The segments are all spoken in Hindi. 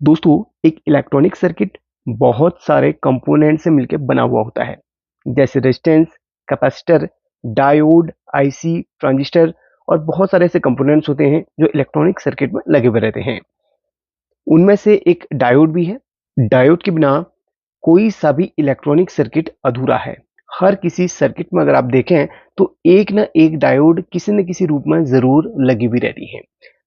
दोस्तों, एक इलेक्ट्रॉनिक सर्किट बहुत सारे कंपोनेंट से मिलकर बना हुआ होता है, जैसे resistance, capacitor, diode, IC, transistor और बहुत सारे ऐसे कंपोनेंट्स होते हैं जो इलेक्ट्रॉनिक सर्किट में लगे हुए रहते हैं। उनमें से एक डायोड भी है। डायोड के बिना कोई सा भी इलेक्ट्रॉनिक सर्किट अधूरा है। हर किसी सर्किट में अगर आप देखें तो एक ना एक डायोड किसी न किसी रूप में जरूर लगी हुई रहती है।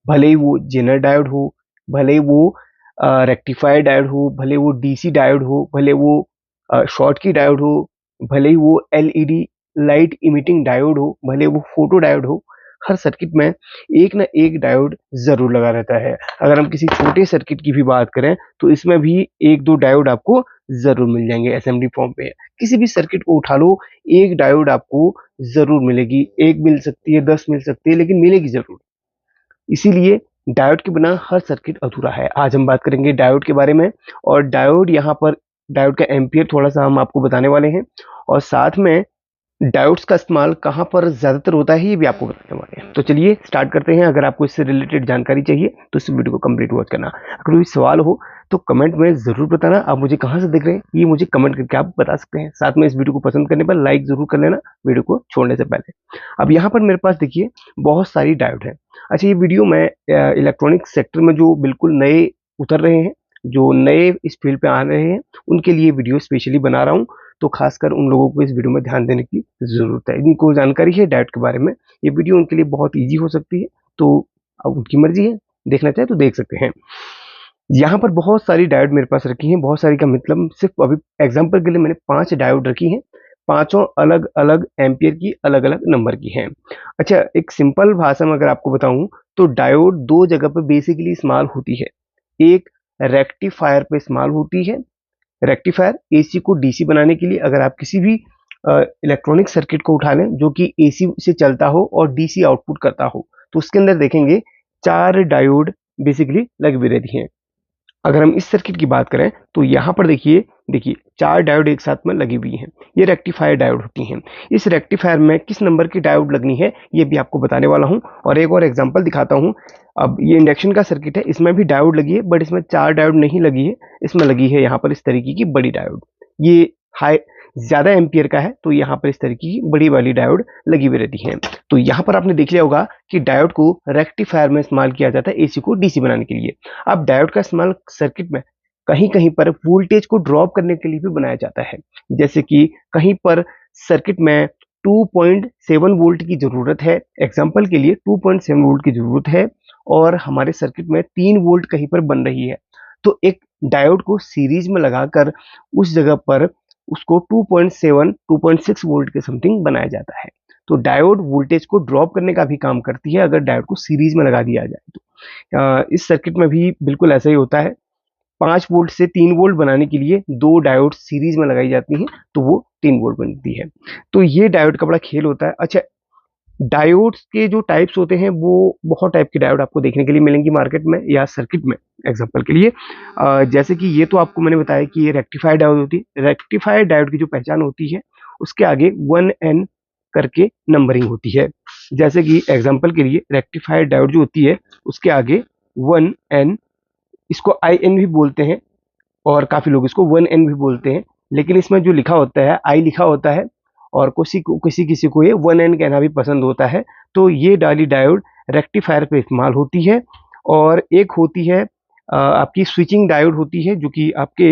भले ही वो जेनर डायोड हो, भले ही वो रेक्टिफायर डायोड हो, भले वो डीसी डायोड हो, भले वो शॉर्ट की डायोड हो, भले ही वो एलईडी लाइट इमिटिंग डायोड हो, भले वो फोटो डायोड हो। हर सर्किट में एक ना एक डायोड जरूर लगा रहता है। अगर हम किसी छोटे सर्किट की भी बात करें तो इसमें भी एक दो डायोड आपको जरूर मिल जाएंगे असेंबली फॉर्म पे। किसी भी सर्किट को उठा लो, एक डायोड आपको जरूर मिलेगी। एक मिल सकती है, 10 मिल सकती है, लेकिन मिलेगी जरूर। इसीलिए डायोड के बिना हर सर्किट अधूरा है। आज हम बात करेंगे डायोड के बारे में, और डायोड यहाँ पर डायोड का एम्पियर थोड़ा सा हम आपको बताने वाले हैं, और साथ में डायोड्स का इस्तेमाल कहाँ पर ज़्यादातर होता है ये भी आपको बताने वाले हैं। तो चलिए स्टार्ट करते हैं। अगर आपको इससे रिलेटेड जानकारी चाहिए तो इस वीडियो को कंप्लीट वॉच करना। अगर कोई सवाल हो तो कमेंट में ज़रूर बताना। आप मुझे कहाँ से देख रहे हैं ये मुझे कमेंट करके आप बता सकते हैं। साथ में इस वीडियो को पसंद करने पर लाइक ज़रूर कर लेना वीडियो को छोड़ने से पहले। अब यहाँ पर मेरे पास देखिए बहुत सारी डायोड है। अच्छा, ये वीडियो मैं इलेक्ट्रॉनिक सेक्टर में जो बिल्कुल नए उतर रहे हैं, जो नए इस फील्ड पे आ रहे हैं, उनके लिए वीडियो स्पेशली बना रहा हूँ। तो खासकर उन लोगों को इस वीडियो में ध्यान देने की ज़रूरत है। जिनको जानकारी है डायोड के बारे में, ये वीडियो उनके लिए बहुत ईज़ी हो सकती है। तो अब उनकी मर्ज़ी है, देखना चाहे तो देख सकते हैं। यहाँ पर बहुत सारी डायोड मेरे पास रखी हैं। बहुत सारी का मतलब सिर्फ अभी एग्जांपल के लिए मैंने 5 डायोड रखी हैं। पाँचों अलग-अलग एम्पीयर की, अलग-अलग नंबर की हैं। अच्छा, एक सिंपल भाषा में अगर आपको बताऊँ तो डायोड 2 जगह पे बेसिकली इस्तेमाल होती है। एक रेक्टिफायर पे इस्तेमाल होती है। रेक्टिफायर एसी को डीसी बनाने के लिए। अगर आप किसी भी इलेक्ट्रॉनिक सर्किट को उठा लें जो कि एसी से चलता हो और डीसी आउटपुट करता हो, तो उसके अंदर देखेंगे 4 डायोड बेसिकली लगी हुई रहती हैं। अगर हम इस सर्किट की बात करें तो यहाँ पर देखिए देखिए 4 डायोड एक साथ में लगी हुई हैं। ये रेक्टिफायर डायोड होती हैं। इस रेक्टिफायर में किस नंबर की डायोड लगनी है ये भी आपको बताने वाला हूँ, और एक और एग्जांपल दिखाता हूँ। अब ये इंडक्शन का सर्किट है, इसमें भी डायोड लगी है, बट इसमें 4 डायोड नहीं लगी है। इसमें लगी है यहाँ पर इस तरीके की बड़ी डायोड। ये हाई ज्यादा एम्पियर का है, तो यहाँ पर इस तरीके की बड़ी वाली डायोड लगी हुई रहती है। तो यहाँ पर आपने देख लिया होगा कि डायोड को रेक्टिफायर में इस्तेमाल किया जाता है एसी को डीसी बनाने के लिए। अब डायोड का इस्तेमाल सर्किट में कहीं कहीं पर वोल्टेज को ड्रॉप करने के लिए भी बनाया जाता है। जैसे कि कहीं पर सर्किट में 2.7 वोल्ट की जरूरत है, एग्जांपल के लिए 2.7 वोल्ट की जरूरत है, और हमारे सर्किट में 3 वोल्ट कहीं पर बन रही है। तो एक डायोड को सीरीज में लगाकर उस जगह पर उसको 2.7 2.6 वोल्ट के समथिंग बनाया जाता है। तो डायोड वोल्टेज को ड्रॉप करने का भी काम करती है अगर डायोड को सीरीज में लगा दिया जाए तो। इस सर्किट में भी बिल्कुल ऐसा ही होता है। 5 वोल्ट से 3 वोल्ट बनाने के लिए 2 डायोड सीरीज में लगाई जाती हैं, तो वो 3 वोल्ट बनती है। तो ये डायोड का बड़ा खेल होता है। अच्छा, डायोड्स के जो टाइप्स होते हैं वो बहुत टाइप के डायोड आपको देखने के लिए मिलेंगी मार्केट में या सर्किट में। एग्जांपल के लिए जैसे कि ये तो आपको मैंने बताया कि ये रेक्टिफायर डायोड होती है। रेक्टिफायर डायोड की जो पहचान होती है उसके आगे 1N करके नंबरिंग होती है। जैसे कि एग्जांपल के लिए रेक्टिफायर डायोड जो होती है उसके आगे 1N, इसको IN भी बोलते हैं और काफी लोग इसको 1N भी बोलते हैं, लेकिन इसमें जो लिखा होता है आई लिखा होता है, और किसी किसी को ये 1N कहना भी पसंद होता है। तो ये डाली डायोड रेक्टिफायर पे इस्तेमाल होती है। और एक होती है आपकी स्विचिंग डायोड होती है, जो कि आपके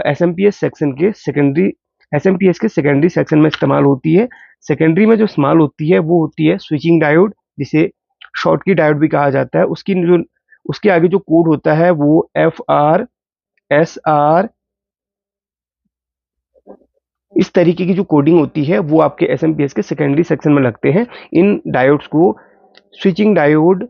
एसएमपीएस सेक्शन के सेकेंडरी एसएमपीएस के सेकेंडरी सेक्शन में इस्तेमाल होती है। सेकेंडरी में जो इस्तेमाल होती है वो होती है स्विचिंग डायोड, जिसे शॉर्ट की डायोड भी कहा जाता है। उसके आगे जो कोड होता है वो FR SR, इस तरीके की जो कोडिंग होती है वो आपके एसएमपीएस के सेकेंडरी सेक्शन में लगते हैं। इन डायोड्स को स्विचिंग डायोड,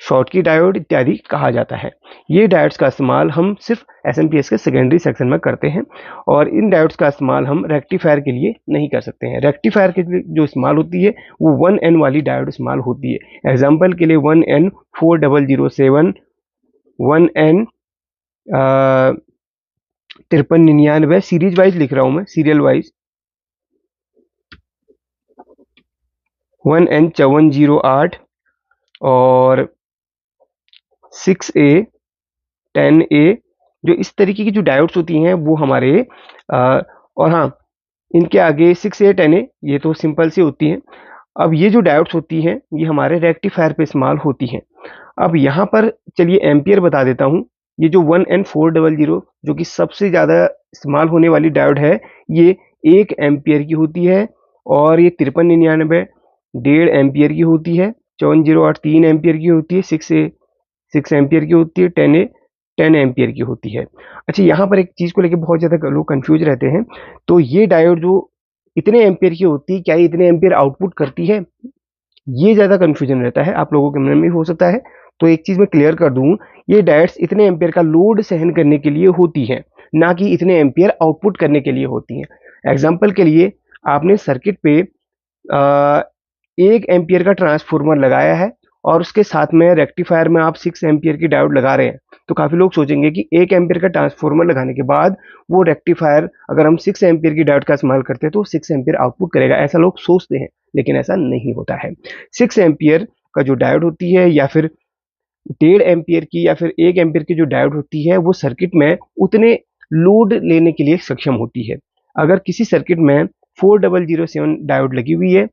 शॉर्ट की डायोड इत्यादि कहा जाता है। ये डायोड्स का इस्तेमाल हम सिर्फ एसएमपीएस के सेकेंडरी सेक्शन में करते हैं, और इन डायोड्स का इस्तेमाल हम रेक्टिफायर के लिए नहीं कर सकते हैं। रेक्टिफायर के लिए जो इस्तेमाल होती है वो 1N वाली डायोड इस्तेमाल होती है। एग्जाम्पल के लिए 1N4007, 1N 5399, सीरीज वाइज लिख रहा हूं मैं, सीरियल वाइज। 1N5408 और 6A 10A, जो इस तरीके की जो डायोड्स होती हैं वो हमारे और हाँ, इनके आगे 6A 10A ये तो सिंपल सी होती हैं। अब ये जो डायोड्स होती हैं ये हमारे रेक्टिफायर पे इस्तेमाल होती हैं। अब यहाँ पर चलिए एम्पियर बता देता हूँ। ये जो 1N400 जो कि सबसे ज़्यादा इस्तेमाल होने वाली डायोड है, ये 1 एम्पियर की होती है और ये 5399 1.5 एम्पियर की होती है, 5408 3 एम्पियर की होती है, 6 एम्पियर की होती है, 10A 10 एम्पियर की होती है। अच्छा, यहाँ पर एक चीज़ को लेके बहुत ज़्यादा लोग कंफ्यूज रहते हैं। तो ये डायोड जो इतने एम्पियर की होती है, क्या ये इतने एम्पियर आउटपुट करती है? ये ज़्यादा कन्फ्यूजन रहता है आप लोगों के मन में हो सकता है। तो एक चीज़ मैं क्लियर कर दूँ, ये डायोड्स इतने एम्पियर का लोड सहन करने के लिए होती हैं, ना कि इतने एम्पियर आउटपुट करने के लिए होती हैं। एग्जाम्पल के लिए आपने सर्किट पे 1 एम्पियर का ट्रांसफार्मर लगाया है और उसके साथ में रेक्टिफायर में आप 6 एम्पियर की डायोड लगा रहे हैं। तो काफ़ी लोग सोचेंगे कि 1 एम्पियर का ट्रांसफार्मर लगाने के बाद वो रेक्टिफायर अगर हम 6 एम्पियर की डायोड का इस्तेमाल करते हैं तो 6 एम्पियर आउटपुट करेगा, ऐसा लोग सोचते हैं, लेकिन ऐसा नहीं होता है। 6 एम्पियर का जो डायोड होती है या फिर 1.5 एम्पियर की या फिर 1 एम्पियर की जो डायोड होती है वो सर्किट में उतने लोड लेने के लिए सक्षम होती है। अगर किसी सर्किट में 4007 डायोड लगी हुई है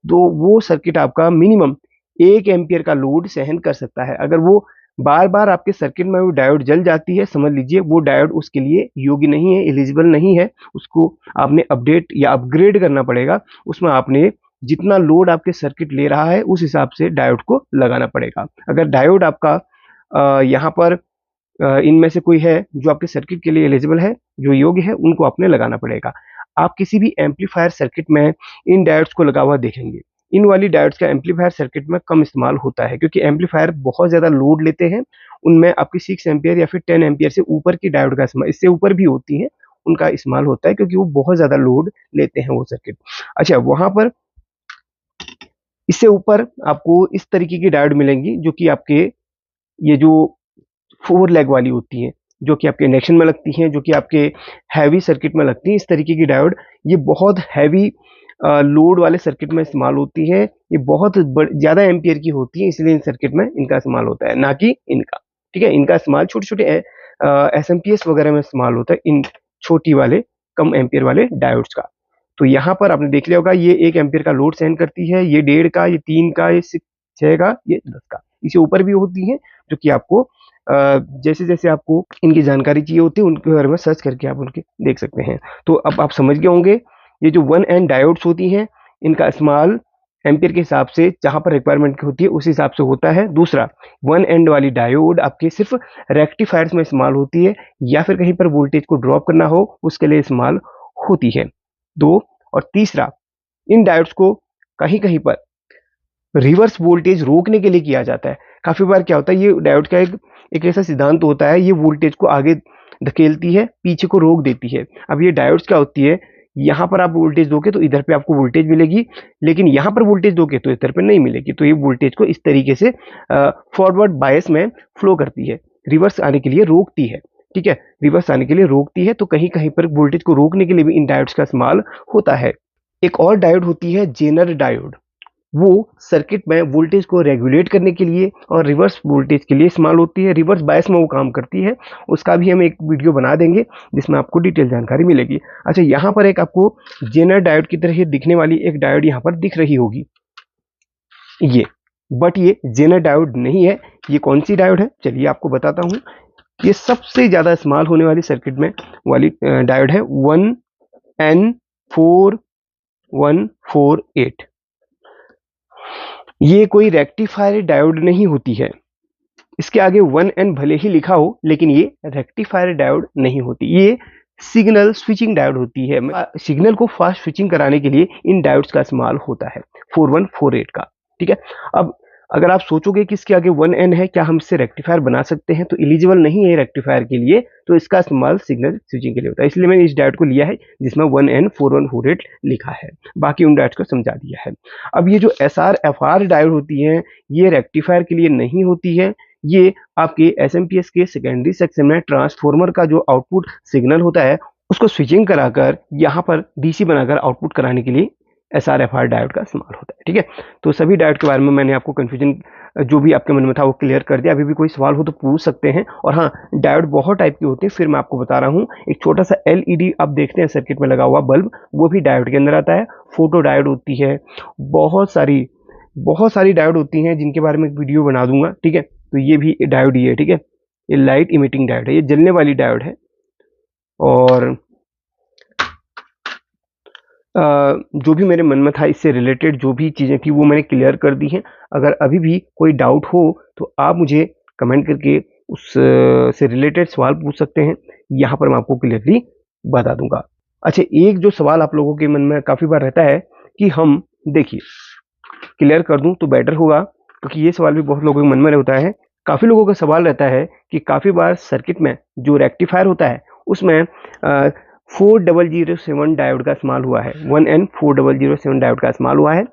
तो वो सर्किट आपका मिनिमम 1 एम्पियर का लोड सहन कर सकता है। अगर वो बार-बार आपके सर्किट में वो डायोड जल जाती है, समझ लीजिए वो डायोड उसके लिए योग्य नहीं है, एलिजिबल नहीं है। उसको आपने अपडेट या अपग्रेड करना पड़ेगा। उसमें आपने जितना लोड आपके सर्किट ले रहा है उस हिसाब से डायोड को लगाना पड़ेगा। अगर डायोड आपका यहाँ पर इनमें से कोई है जो आपके सर्किट के लिए एलिजिबल है, जो योग्य है, उनको आपने लगाना पड़ेगा। आप किसी भी एम्पलीफायर सर्किट में इन डायोड्स को लगा हुआ देखेंगे। इन वाली डायोड्स का एम्पलीफायर सर्किट में कम इस्तेमाल होता है क्योंकि एम्पलीफायर बहुत ज़्यादा लोड लेते हैं। उनमें आपकी 6 एम्पियर या फिर 10 एम्पियर से ऊपर की डायोड का इस्तेमाल, इससे ऊपर भी होती हैं, उनका इस्तेमाल होता है क्योंकि वो बहुत ज़्यादा लोड लेते हैं वो सर्किट। अच्छा, वहाँ पर इससे ऊपर आपको इस तरीके की डायोड मिलेंगी जो कि आपके ये जो 4 लेग वाली होती हैं, जो कि आपके इंडक्शन में लगती हैं, जो कि आपके हैवी सर्किट में लगती हैं। इस तरीके की डायोड ये बहुत हैवी लोड वाले सर्किट में इस्तेमाल होती हैं। ये बहुत ज़्यादा एम्पियर की होती हैं, इसलिए इन सर्किट में इनका इस्तेमाल होता है, ना कि इनका। ठीक है? इनका इस्तेमाल छोटे-छोटे एसएमपीएस वगैरह में इस्तेमाल होता है, इन छोटी वाले कम एम्पियर वाले डायोड्स का। तो यहाँ पर आपने देख लिया होगा, ये 1 एम्पियर का लोड सहन करती है, ये 1.5 का, ये 3 का, ये 6 का, ये 10 का। इससे ऊपर भी होती हैं, जो कि आपको जैसे-जैसे आपको इनकी जानकारी चाहिए होती है, उनके बारे में सर्च करके आप उनके देख सकते हैं। तो अब आप समझ गए होंगे, ये जो 1 एन डायोड्स होती हैं, इनका इस्तेमाल एम्पियर के हिसाब से जहाँ पर रिक्वायरमेंट होती है, उस हिसाब से होता है। दूसरा, 1 एंड वाली डायोड आपके सिर्फ रेक्टिफायर्स में इस्तेमाल होती है या फिर कहीं पर वोल्टेज को ड्रॉप करना हो, उसके लिए इस्तेमाल होती है। 2 और तीसरा, इन डायोड्स को कहीं-कहीं पर रिवर्स वोल्टेज रोकने के लिए किया जाता है। काफ़ी बार क्या होता है, ये डायोड का एक ऐसा सिद्धांत होता है, ये वोल्टेज को आगे धकेलती है, पीछे को रोक देती है। अब ये डायोड्स क्या होती है, यहाँ पर आप वोल्टेज दोगे तो इधर पे आपको वोल्टेज मिलेगी, लेकिन यहाँ पर वोल्टेज दोगे तो इधर पे नहीं मिलेगी। तो ये वोल्टेज को इस तरीके से फॉरवर्ड बायस में फ्लो करती है, रिवर्स आने के लिए रोकती है। ठीक है? रिवर्स आने के लिए रोकती है, तो कहीं-कहीं पर वोल्टेज को रोकने के लिए भी इन डायोड्स का इस्तेमाल होता है। एक और डायोड होती है जेनर डायोड। वो सर्किट में वोल्टेज को रेगुलेट करने के लिए और रिवर्स वोल्टेज के लिए इस्तेमाल होती है, रिवर्स बायस में वो काम करती है। उसका भी हम एक वीडियो बना देंगे जिसमें आपको डिटेल जानकारी मिलेगी। अच्छा, यहाँ पर एक आपको जेनर डायोड की तरह ही दिखने वाली एक डायोड यहाँ पर दिख रही होगी, ये, बट ये जेनर डायोड नहीं है। ये कौन सी डायोड है, चलिए आपको बताता हूँ। ये सबसे ज़्यादा इस्तेमाल होने वाली सर्किट में वाली डायोड है 1N4148। ये कोई रेक्टिफायर डायोड नहीं होती है। इसके आगे 1N भले ही लिखा हो, लेकिन ये रेक्टिफायर डायोड नहीं होती। ये सिग्नल स्विचिंग डायोड होती है। सिग्नल को फास्ट स्विचिंग कराने के लिए इन डायोड्स का इस्तेमाल होता है, 4148 का। ठीक है? अब अगर आप सोचोगे कि इसके आगे 1N है, क्या हम इससे रेक्टिफायर बना सकते हैं? तो एलिजिबल नहीं है रेक्टिफायर के लिए, तो इसका इस्तेमाल सिग्नल स्विचिंग के लिए होता है। इसलिए मैंने इस डायोड को लिया है जिसमें 1N4148 लिखा है। बाकी उन डायोड्स को समझा दिया है। अब ये जो SR-FR डायोड होती हैं, ये रेक्टिफायर के लिए नहीं होती है। ये आपके एसएमपीएस के सेकेंडरी सेक्शन में ट्रांसफार्मर का जो आउटपुट सिग्नल होता है, उसको स्विचिंग कराकर यहाँ पर डीसी बनाकर आउटपुट कराने के लिए SR/FR डायोड का इस्तेमाल होता है। ठीक है, तो सभी डायोड के बारे में मैंने आपको कन्फ्यूजन जो भी आपके मन में था वो क्लियर कर दिया। अभी भी कोई सवाल हो तो पूछ सकते हैं। और हाँ, डायोड बहुत टाइप के होते हैं, फिर मैं आपको बता रहा हूँ। एक छोटा सा LED आप देखते हैं सर्किट में लगा हुआ बल्ब, वो भी डायोड के अंदर आता है। फोटो डायोड होती है, बहुत सारी डायोड होती हैं जिनके बारे में एक वीडियो बना दूंगा। ठीक है, तो ये भी डायोड ही है। ठीक है, ये लाइट इमिटिंग डायोड है, ये जलने वाली डायोड है। और जो भी मेरे मन में था इससे रिलेटेड जो भी चीज़ें थी वो मैंने क्लियर कर दी हैं। अगर अभी भी कोई डाउट हो तो आप मुझे कमेंट करके उस से रिलेटेड सवाल पूछ सकते हैं, यहाँ पर मैं आपको क्लियरली बता दूंगा। अच्छा, एक जो सवाल आप लोगों के मन में काफ़ी बार रहता है कि हम, देखिए क्लियर कर दूं तो बेटर होगा, क्योंकि ये सवाल भी बहुत लोगों के मन में रहता है। काफ़ी लोगों का सवाल रहता है कि काफ़ी बार सर्किट में जो रेक्टिफायर होता है उसमें 4007 डायोड का इस्तेमाल हुआ है, 1N4007 डायोड का इस्तेमाल हुआ है।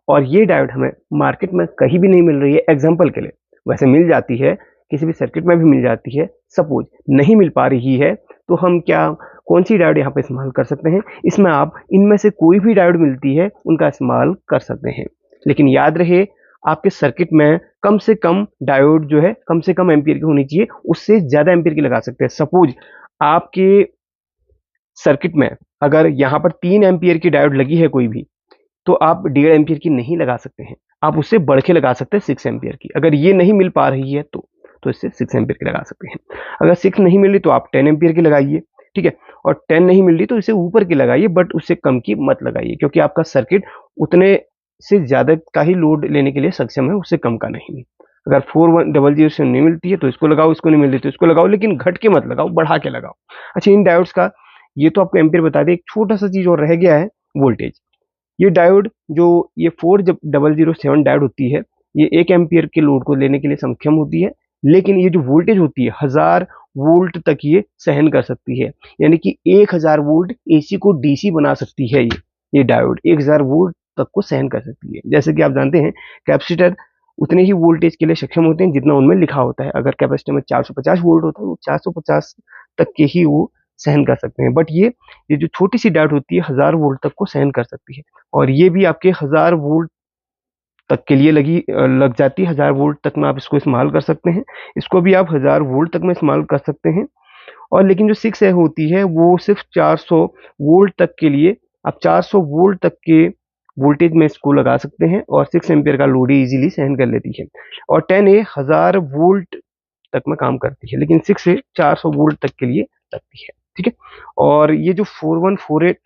और ये डायोड हमें मार्केट में कहीं भी नहीं मिल रही है। एग्जाम्पल के लिए, वैसे मिल जाती है, किसी भी सर्किट में भी मिल जाती है। सपोज नहीं मिल पा रही है तो हम कौन सी डायोड यहाँ पे इस्तेमाल कर सकते हैं? इसमें आप इनमें से कोई भी डायोड मिलती है उनका इस्तेमाल कर सकते हैं। लेकिन याद रहे, आपके सर्किट में कम से कम डायोड जो है कम से कम एम्पियर की होनी चाहिए, उससे ज़्यादा एम्पियर की लगा सकते हैं। सपोज आपके सर्किट में अगर यहाँ पर 3 एम्पियर की डायोड लगी है कोई भी, तो आप 1.5 एम्पियर की नहीं लगा सकते हैं, आप उससे बढ़ के लगा सकते हैं 6 एम्पियर की। अगर ये नहीं मिल पा रही है तो इससे 6 एम्पियर की लगा सकते हैं। अगर 6 नहीं मिल रही तो आप 10 एम्पियर की लगाइए। ठीक है, और 10 नहीं मिल रही तो इससे ऊपर की लगाइए, बट उससे कम की मत लगाइए, क्योंकि आपका सर्किट उतने से ज़्यादा का ही लोड लेने के लिए सक्षम है, उससे कम का नहीं। अगर 4100 से नहीं मिलती है तो इसको लगाओ, इसको नहीं मिल रही तो इसको लगाओ, लेकिन घट के मत लगाओ, बढ़ा के लगाओ। अच्छा, इन डायोड्स का ये तो आपको एम्पियर बता दें, एक छोटा सा चीज़ और रह गया है, वोल्टेज। ये डायोड जो ये 4007 डायोड होती है, ये 1 एम्पियर के लोड को लेने के लिए सक्षम होती है, लेकिन ये जो वोल्टेज होती है 1000 वोल्ट तक ये सहन कर सकती है। यानी कि 1000 वोल्ट AC को DC बना सकती है। ये डायोड 1000 वोल्ट तक को सहन कर सकती है। जैसे कि आप जानते हैं, कैपेसिटर उतने ही वोल्टेज के लिए सक्षम होते हैं जितना उनमें लिखा होता है। अगर कैपेसिटर में 450 वोल्ट होता है, वो 450 तक के ही वो सहन कर सकते हैं। बट ये जो छोटी सी डायोड होती है 1000 वोल्ट तक को सहन कर सकती है। और ये भी आपके 1000 वोल्ट तक के लिए लग जाती है। 1000 वोल्ट तक में आप इसको इस्तेमाल कर सकते हैं। इसको भी आप 1000 वोल्ट तक में इस्तेमाल कर सकते हैं। और लेकिन जो 6 होती है वो सिर्फ 400 वोल्ट तक के लिए, आप 400 वोल्ट तक के वोल्टेज में इसको लगा सकते हैं और 6 एम्पियर का लोड इजीली सहन कर लेती है। और 10A 1000 वोल्ट तक में काम करती है, लेकिन 6 से 400 वोल्ट तक के लिए लगती है। ठीक है, और ये जो 4148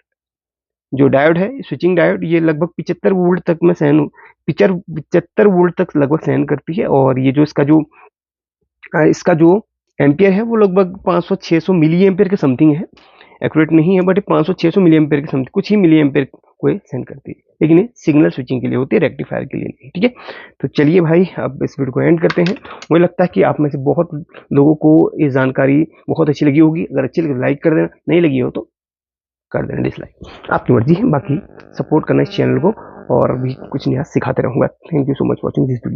जो डायोड है, स्विचिंग डायोड, ये लगभग 75 वोल्ट तक में 75 वोल्ट तक लगभग सहन करती है। और ये जो इसका जो एम्पियर है वो लगभग 500-600 मिली एम्पियर के समथिंग है। एक्यूरेट नहीं है, बट 500-600 मिली एम्पियर के समथिंग, कुछ ही मिली एम्पियर को सहन करती है। लेकिन ये सिग्नल स्विचिंग के लिए होती है, रेक्टिफायर के लिए नहीं। ठीक है, तो चलिए भाई, अब इस वीडियो को एंड करते हैं। मुझे लगता है कि आप में से बहुत लोगों को ये जानकारी बहुत अच्छी लगी होगी। अगर अच्छी लगी तो लाइक कर देना, नहीं लगी हो तो कर देना डिसलाइक, आपकी मर्जी है। बाकी सपोर्ट करना इस चैनल को, और भी कुछ नया सिखाते रहूँगा। Thank you so much watching this video.